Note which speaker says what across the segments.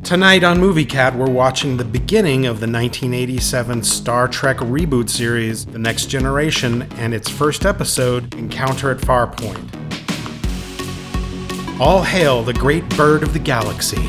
Speaker 1: Tonight on Movie Cat, we're watching the beginning of the 1987 Star Trek reboot series, The Next Generation, and its first episode, Encounter at Farpoint. All hail the great bird of the galaxy.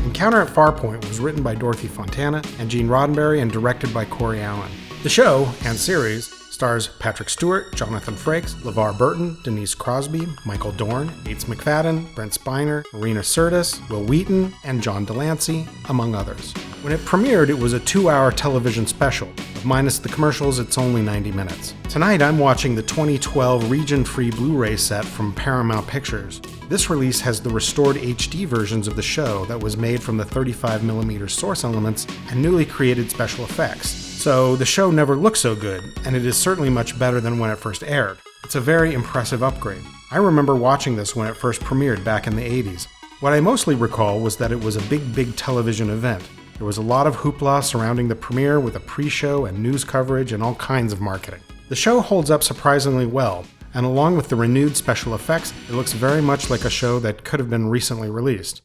Speaker 1: Encounter at Farpoint was written by Dorothy Fontana and Gene Roddenberry and directed by Corey Allen. The show, and series, stars Patrick Stewart, Jonathan Frakes, LeVar Burton, Denise Crosby, Michael Dorn, Bates McFadden, Brent Spiner, Marina Sirtis, Will Wheaton, and John Delancey, among others. When it premiered, it was a 2-hour television special. Minus the commercials, it's only 90 minutes. Tonight, I'm watching the 2012 region-free Blu-ray set from Paramount Pictures. This release has the restored HD versions of the show that was made from the 35mm source elements and newly created special effects. So the show never looked so good, and it is certainly much better than when it first aired. It's a very impressive upgrade. I remember watching this when it first premiered back in the 80s. What I mostly recall was that it was a big television event. There was a lot of hoopla surrounding the premiere with a pre-show and news coverage and all kinds of marketing. The show holds up surprisingly well, and along with the renewed special effects, it looks very much like a show that could have been recently released.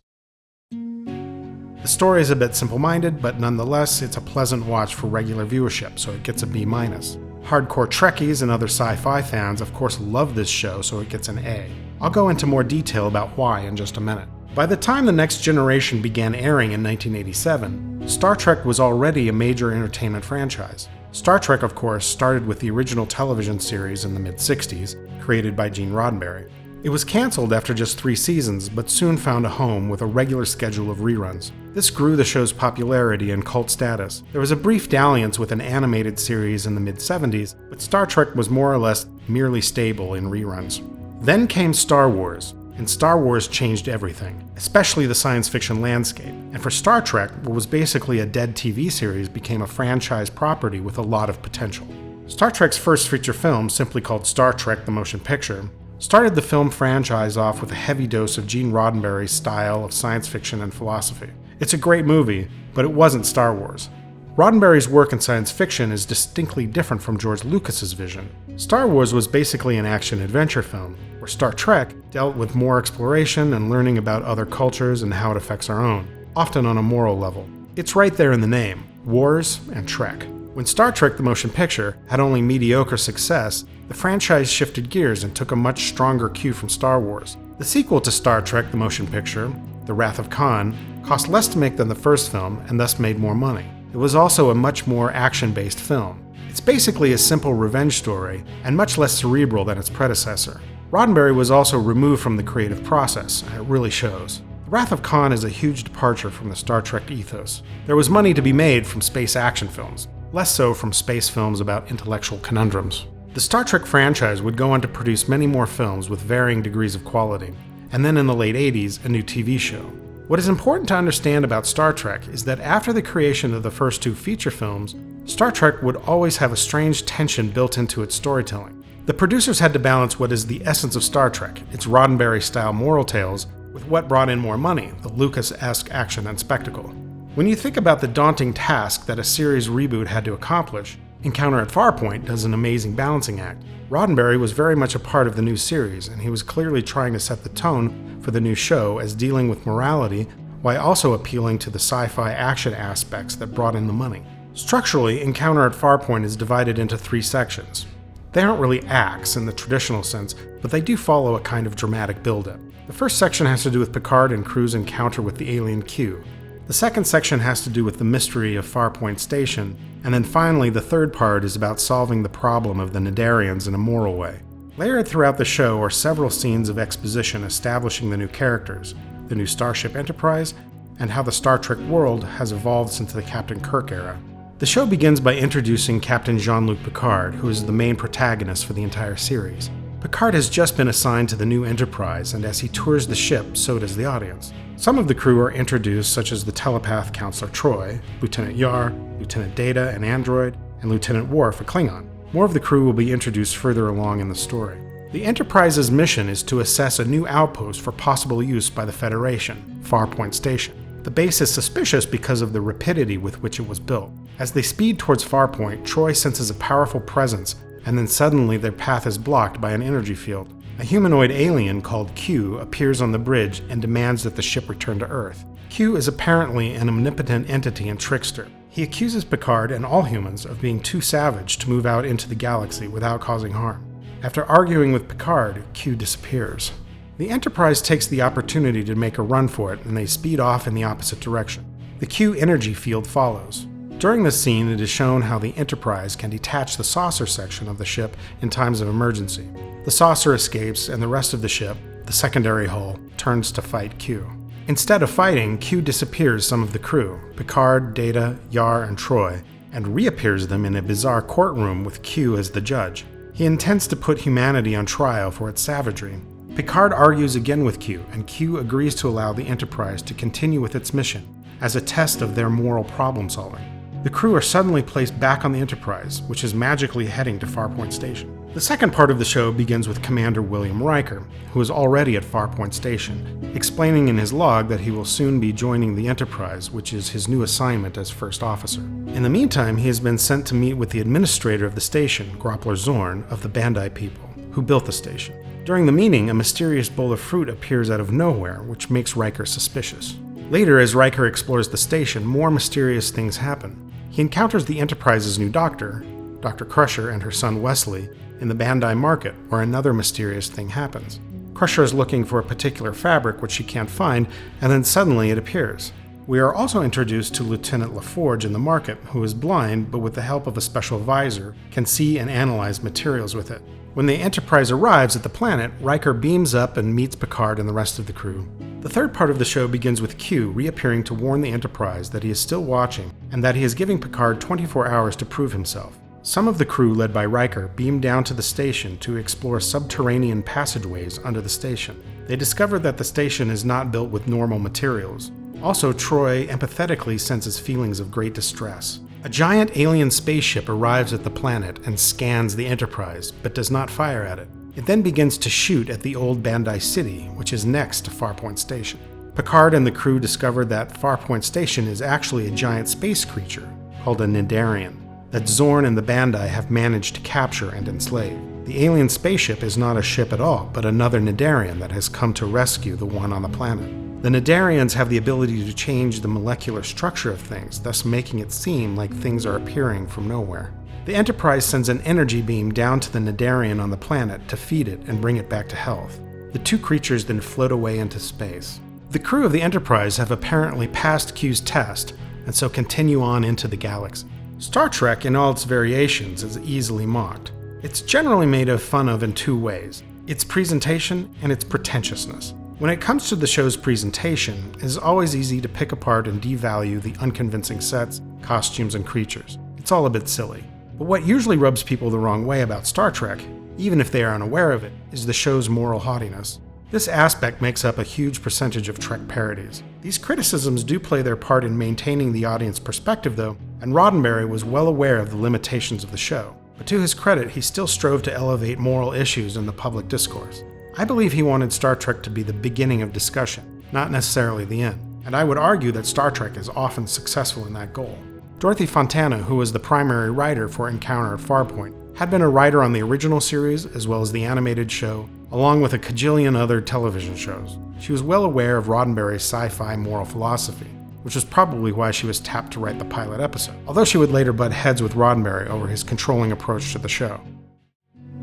Speaker 1: The story is a bit simple-minded, but nonetheless, it's a pleasant watch for regular viewership, so it gets a B-. Hardcore Trekkies and other sci-fi fans, of course, love this show, so it gets an A. I'll go into more detail about why in just a minute. By the time The Next Generation began airing in 1987, Star Trek was already a major entertainment franchise. Star Trek, of course, started with the original television series in the mid-60s, created by Gene Roddenberry. It was canceled after just 3 seasons, but soon found a home with a regular schedule of reruns. This grew the show's popularity and cult status. There was a brief dalliance with an animated series in the mid-70s, but Star Trek was more or less merely stable in reruns. Then came Star Wars, and Star Wars changed everything, especially the science fiction landscape. And for Star Trek, what was basically a dead TV series became a franchise property with a lot of potential. Star Trek's first feature film, simply called Star Trek: The Motion Picture, started the film franchise off with a heavy dose of Gene Roddenberry's style of science fiction and philosophy. It's a great movie, but it wasn't Star Wars. Roddenberry's work in science fiction is distinctly different from George Lucas's vision. Star Wars was basically an action-adventure film, where Star Trek dealt with more exploration and learning about other cultures and how it affects our own, often on a moral level. It's right there in the name, Wars and Trek. When Star Trek: The Motion Picture had only mediocre success, the franchise shifted gears and took a much stronger cue from Star Wars. The sequel to Star Trek: The Motion Picture, The Wrath of Khan, cost less to make than the first film and thus made more money. It was also a much more action-based film. It's basically a simple revenge story and much less cerebral than its predecessor. Roddenberry was also removed from the creative process, and it really shows. The Wrath of Khan is a huge departure from the Star Trek ethos. There was money to be made from space action films, less so from space films about intellectual conundrums. The Star Trek franchise would go on to produce many more films with varying degrees of quality, and then in the late 80s, a new TV show. What is important to understand about Star Trek is that after the creation of the first 2 feature films, Star Trek would always have a strange tension built into its storytelling. The producers had to balance what is the essence of Star Trek, its Roddenberry-style moral tales, with what brought in more money, the Lucas-esque action and spectacle. When you think about the daunting task that a series reboot had to accomplish, Encounter at Farpoint does an amazing balancing act. Roddenberry was very much a part of the new series, and he was clearly trying to set the tone for the new show as dealing with morality while also appealing to the sci-fi action aspects that brought in the money. Structurally, Encounter at Farpoint is divided into 3 sections. They aren't really acts in the traditional sense, but they do follow a kind of dramatic build-up. The first section has to do with Picard and crew's encounter with the alien Q. The second section has to do with the mystery of Farpoint Station, and then finally the third part is about solving the problem of the Nedarians in a moral way. Layered throughout the show are several scenes of exposition establishing the new characters, the new Starship Enterprise, and how the Star Trek world has evolved since the Captain Kirk era. The show begins by introducing Captain Jean-Luc Picard, who is the main protagonist for the entire series. Picard has just been assigned to the new Enterprise, and as he tours the ship, so does the audience. Some of the crew are introduced, such as the telepath Counselor Troy, Lieutenant Yar, Lieutenant Data, an android, and Lieutenant Worf, a Klingon. More of the crew will be introduced further along in the story. The Enterprise's mission is to assess a new outpost for possible use by the Federation, Farpoint Station. The base is suspicious because of the rapidity with which it was built. As they speed towards Farpoint, Troy senses a powerful presence, and then suddenly their path is blocked by an energy field. A humanoid alien called Q appears on the bridge and demands that the ship return to Earth. Q is apparently an omnipotent entity and trickster. He accuses Picard and all humans of being too savage to move out into the galaxy without causing harm. After arguing with Picard, Q disappears. The Enterprise takes the opportunity to make a run for it, and they speed off in the opposite direction. The Q energy field follows. During this scene, it is shown how the Enterprise can detach the saucer section of the ship in times of emergency. The saucer escapes, and the rest of the ship, the secondary hull, turns to fight Q. Instead of fighting, Q disappears some of the crew, Picard, Data, Yar, and Troy, and reappears them in a bizarre courtroom with Q as the judge. He intends to put humanity on trial for its savagery. Picard argues again with Q, and Q agrees to allow the Enterprise to continue with its mission, as a test of their moral problem-solving. The crew are suddenly placed back on the Enterprise, which is magically heading to Farpoint Station. The second part of the show begins with Commander William Riker, who is already at Farpoint Station, explaining in his log that he will soon be joining the Enterprise, which is his new assignment as first officer. In the meantime, he has been sent to meet with the administrator of the station, Groppler Zorn, of the Bandai people, who built the station. During the meeting, a mysterious bowl of fruit appears out of nowhere, which makes Riker suspicious. Later, as Riker explores the station, more mysterious things happen. He encounters the Enterprise's new doctor, Dr. Crusher, and her son Wesley, in the Bandai market, where another mysterious thing happens. Crusher is looking for a particular fabric which she can't find, and then suddenly it appears. We are also introduced to Lieutenant LaForge in the market, who is blind, but with the help of a special visor, can see and analyze materials with it. When the Enterprise arrives at the planet, Riker beams up and meets Picard and the rest of the crew. The third part of the show begins with Q reappearing to warn the Enterprise that he is still watching and that he is giving Picard 24 hours to prove himself. Some of the crew, led by Riker, beam down to the station to explore subterranean passageways under the station. They discover that the station is not built with normal materials. Also, Troy empathetically senses feelings of great distress. A giant alien spaceship arrives at the planet and scans the Enterprise, but does not fire at it. It then begins to shoot at the old Bandai City, which is next to Farpoint Station. Picard and the crew discover that Farpoint Station is actually a giant space creature called a Nidarian that Zorn and the Bandai have managed to capture and enslave. The alien spaceship is not a ship at all, but another Nidarian that has come to rescue the one on the planet. The Nidarians have the ability to change the molecular structure of things, thus making it seem like things are appearing from nowhere. The Enterprise sends an energy beam down to the Nidarian on the planet to feed it and bring it back to health. The two creatures then float away into space. The crew of the Enterprise have apparently passed Q's test, and so continue on into the galaxy. Star Trek, in all its variations, is easily mocked. It's generally made fun of in two ways: its presentation and its pretentiousness. When it comes to the show's presentation, it is always easy to pick apart and devalue the unconvincing sets, costumes, and creatures. It's all a bit silly. But what usually rubs people the wrong way about Star Trek, even if they are unaware of it, is the show's moral haughtiness. This aspect makes up a huge percentage of Trek parodies. These criticisms do play their part in maintaining the audience perspective, though, and Roddenberry was well aware of the limitations of the show. But to his credit, he still strove to elevate moral issues in the public discourse. I believe he wanted Star Trek to be the beginning of discussion, not necessarily the end, and I would argue that Star Trek is often successful in that goal. Dorothy Fontana, who was the primary writer for Encounter at Farpoint, had been a writer on the original series as well as the animated show, along with a cajillion other television shows. She was well aware of Roddenberry's sci-fi moral philosophy, which was probably why she was tapped to write the pilot episode, although she would later butt heads with Roddenberry over his controlling approach to the show.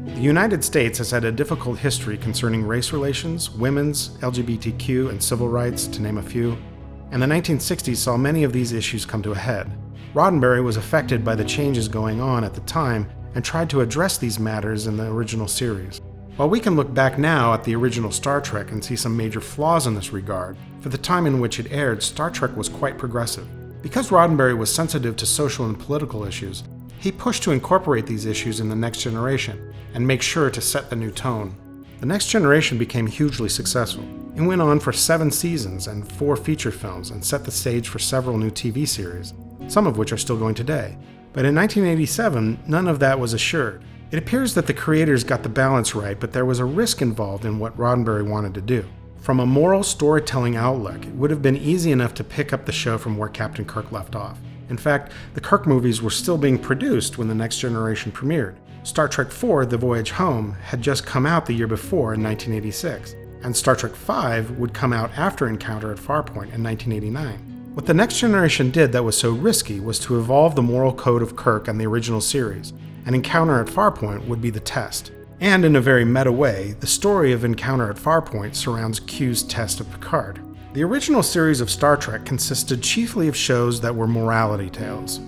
Speaker 1: The United States has had a difficult history concerning race relations, women's, LGBTQ, and civil rights, to name a few, and the 1960s saw many of these issues come to a head. Roddenberry was affected by the changes going on at the time and tried to address these matters in the original series. While we can look back now at the original Star Trek and see some major flaws in this regard, for the time in which it aired, Star Trek was quite progressive. Because Roddenberry was sensitive to social and political issues, he pushed to incorporate these issues in The Next Generation and make sure to set the new tone. The Next Generation became hugely successful. It went on for 7 seasons and 4 feature films and set the stage for several new TV series, some of which are still going today. But in 1987, none of that was assured. It appears that the creators got the balance right, but there was a risk involved in what Roddenberry wanted to do. From a moral storytelling outlook, it would have been easy enough to pick up the show from where Captain Kirk left off. In fact, the Kirk movies were still being produced when The Next Generation premiered, Star Trek IV: The Voyage Home had just come out the year before in 1986, and Star Trek V would come out after Encounter at Farpoint in 1989. What the Next Generation did that was so risky was to evolve the moral code of Kirk and the original series, and Encounter at Farpoint would be the test. And in a very meta way, the story of Encounter at Farpoint surrounds Q's test of Picard. The original series of Star Trek consisted chiefly of shows that were morality tales.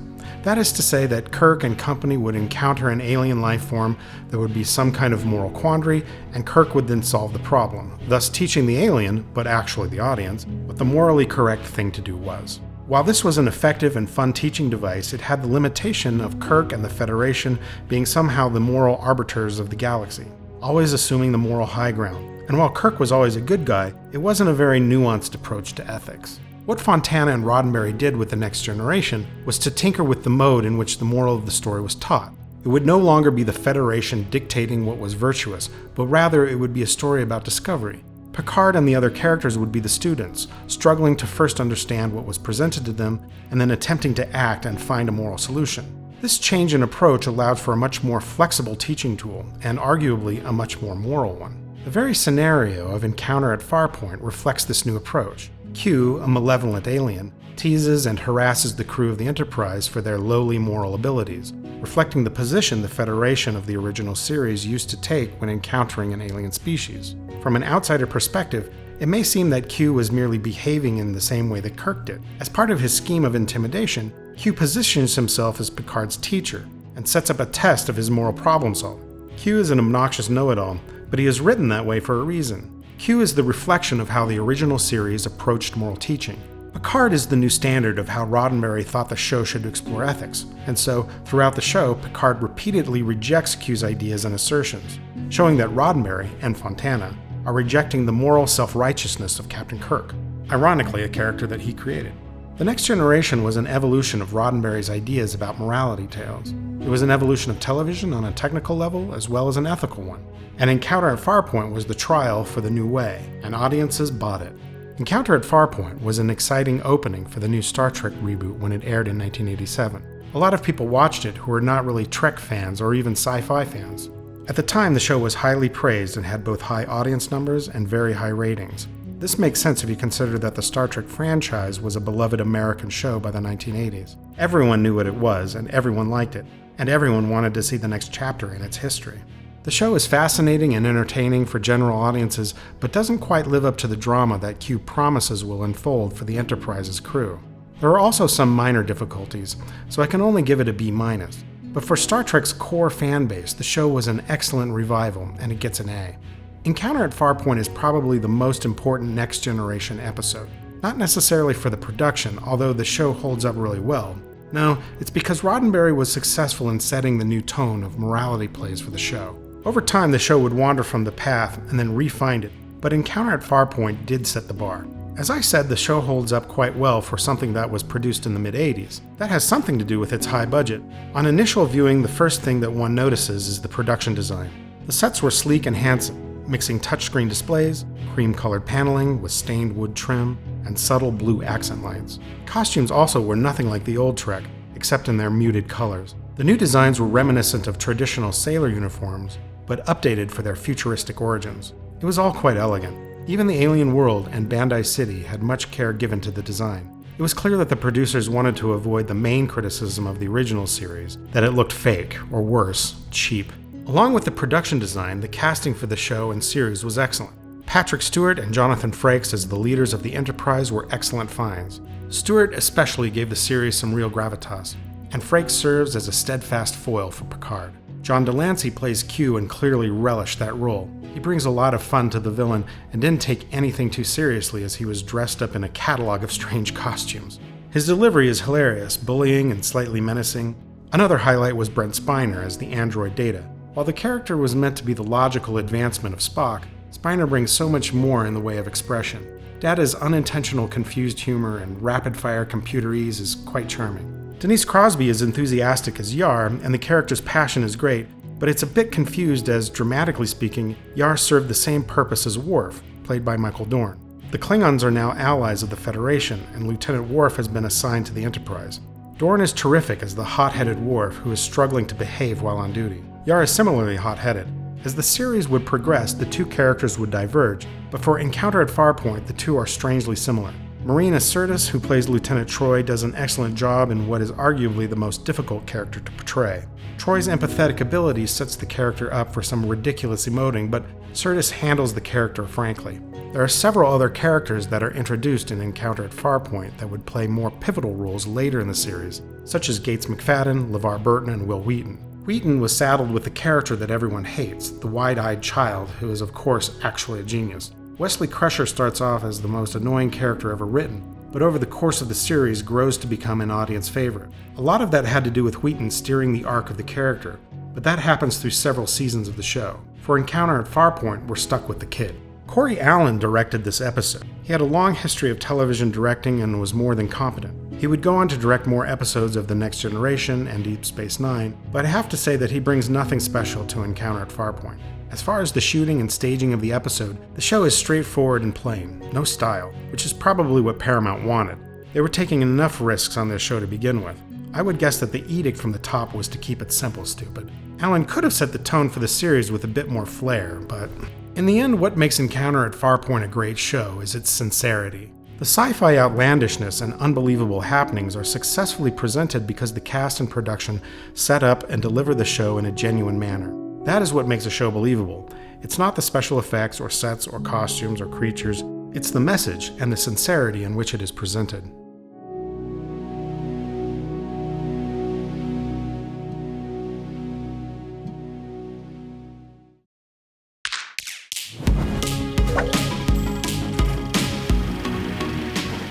Speaker 1: That is to say that Kirk and company would encounter an alien life form that would be some kind of moral quandary, and Kirk would then solve the problem, thus teaching the alien, but actually the audience, what the morally correct thing to do was. While this was an effective and fun teaching device, it had the limitation of Kirk and the Federation being somehow the moral arbiters of the galaxy, always assuming the moral high ground. And while Kirk was always a good guy, it wasn't a very nuanced approach to ethics. What Fontana and Roddenberry did with The Next Generation was to tinker with the mode in which the moral of the story was taught. It would no longer be the Federation dictating what was virtuous, but rather it would be a story about discovery. Picard and the other characters would be the students, struggling to first understand what was presented to them, and then attempting to act and find a moral solution. This change in approach allowed for a much more flexible teaching tool, and arguably a much more moral one. The very scenario of Encounter at Farpoint reflects this new approach. Q, a malevolent alien, teases and harasses the crew of the Enterprise for their lowly moral abilities, reflecting the position the Federation of the original series used to take when encountering an alien species. From an outsider perspective, it may seem that Q was merely behaving in the same way that Kirk did. As part of his scheme of intimidation, Q positions himself as Picard's teacher and sets up a test of his moral problem solving. Q is an obnoxious know-it-all, but he is written that way for a reason. Q is the reflection of how the original series approached moral teaching. Picard is the new standard of how Roddenberry thought the show should explore ethics, and so, throughout the show, Picard repeatedly rejects Q's ideas and assertions, showing that Roddenberry and Fontana are rejecting the moral self-righteousness of Captain Kirk, ironically a character that he created. The Next Generation was an evolution of Roddenberry's ideas about morality tales. It was an evolution of television on a technical level as well as an ethical one. And Encounter at Farpoint was the trial for the new way, and audiences bought it. Encounter at Farpoint was an exciting opening for the new Star Trek reboot when it aired in 1987. A lot of people watched it who were not really Trek fans or even sci-fi fans. At the time, the show was highly praised and had both high audience numbers and very high ratings. This makes sense if you consider that the Star Trek franchise was a beloved American show by the 1980s. Everyone knew what it was, and everyone liked it, and everyone wanted to see the next chapter in its history. The show is fascinating and entertaining for general audiences, but doesn't quite live up to the drama that Q promises will unfold for the Enterprise's crew. There are also some minor difficulties, so I can only give it a B-. But for Star Trek's core fan base, the show was an excellent revival, and it gets an A. Encounter at Farpoint is probably the most important Next Generation episode. Not necessarily for the production, although the show holds up really well. No, it's because Roddenberry was successful in setting the new tone of morality plays for the show. Over time, the show would wander from the path and then re-find it, but Encounter at Farpoint did set the bar. As I said, the show holds up quite well for something that was produced in the mid-80s. That has something to do with its high budget. On initial viewing, the first thing that one notices is the production design. The sets were sleek and handsome, mixing touchscreen displays, cream-colored paneling with stained wood trim, and subtle blue accent lights. Costumes also were nothing like the old Trek, except in their muted colors. The new designs were reminiscent of traditional sailor uniforms, but updated for their futuristic origins. It was all quite elegant. Even the alien world and Bandai City had much care given to the design. It was clear that the producers wanted to avoid the main criticism of the original series, that it looked fake, or worse, cheap. Along with the production design, the casting for the show and series was excellent. Patrick Stewart and Jonathan Frakes as the leaders of the Enterprise were excellent finds. Stewart especially gave the series some real gravitas, and Frakes serves as a steadfast foil for Picard. John Delancey plays Q and clearly relished that role. He brings a lot of fun to the villain and didn't take anything too seriously as he was dressed up in a catalog of strange costumes. His delivery is hilarious, bullying and slightly menacing. Another highlight was Brent Spiner as the android Data. While the character was meant to be the logical advancement of Spock, Spiner brings so much more in the way of expression. Data's unintentional confused humor and rapid-fire computerese is quite charming. Denise Crosby is enthusiastic as Yar, and the character's passion is great, but it's a bit confused as, dramatically speaking, Yar served the same purpose as Worf, played by Michael Dorn. The Klingons are now allies of the Federation, and Lieutenant Worf has been assigned to the Enterprise. Dorn is terrific as the hot-headed Worf who is struggling to behave while on duty. Yara is similarly hot-headed. As the series would progress, the two characters would diverge, but for Encounter at Farpoint, the two are strangely similar. Marina Sirtis, who plays Lieutenant Troy, does an excellent job in what is arguably the most difficult character to portray. Troy's empathetic ability sets the character up for some ridiculous emoting, but Sirtis handles the character frankly. There are several other characters that are introduced in Encounter at Farpoint that would play more pivotal roles later in the series, such as Gates McFadden, LeVar Burton, and Will Wheaton. Wheaton was saddled with the character that everyone hates, the wide-eyed child, who is of course actually a genius. Wesley Crusher starts off as the most annoying character ever written, but over the course of the series grows to become an audience favorite. A lot of that had to do with Wheaton steering the arc of the character, but that happens through several seasons of the show. For Encounter at Farpoint, we're stuck with the kid. Corey Allen directed this episode. He had a long history of television directing and was more than competent. He would go on to direct more episodes of The Next Generation and Deep Space Nine, but I have to say that he brings nothing special to Encounter at Farpoint. As far as the shooting and staging of the episode, the show is straightforward and plain, no style, which is probably what Paramount wanted. They were taking enough risks on their show to begin with. I would guess that the edict from the top was to keep it simple, stupid. Allen could have set the tone for the series with a bit more flair, but in the end, what makes Encounter at Farpoint a great show is its sincerity. The sci-fi outlandishness and unbelievable happenings are successfully presented because the cast and production set up and deliver the show in a genuine manner. That is what makes a show believable. It's not the special effects or sets or costumes or creatures, it's the message and the sincerity in which it is presented.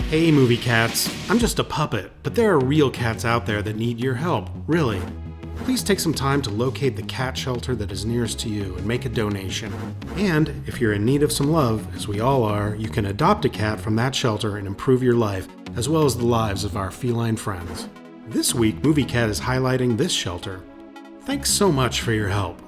Speaker 1: Hey movie cats, I'm just a puppet, but there are real cats out there that need your help, really. Please take some time to locate the cat shelter that is nearest to you and make a donation. And if you're in need of some love, as we all are, you can adopt a cat from that shelter and improve your life, as well as the lives of our feline friends. This week, Movie Cat is highlighting this shelter. Thanks so much for your help.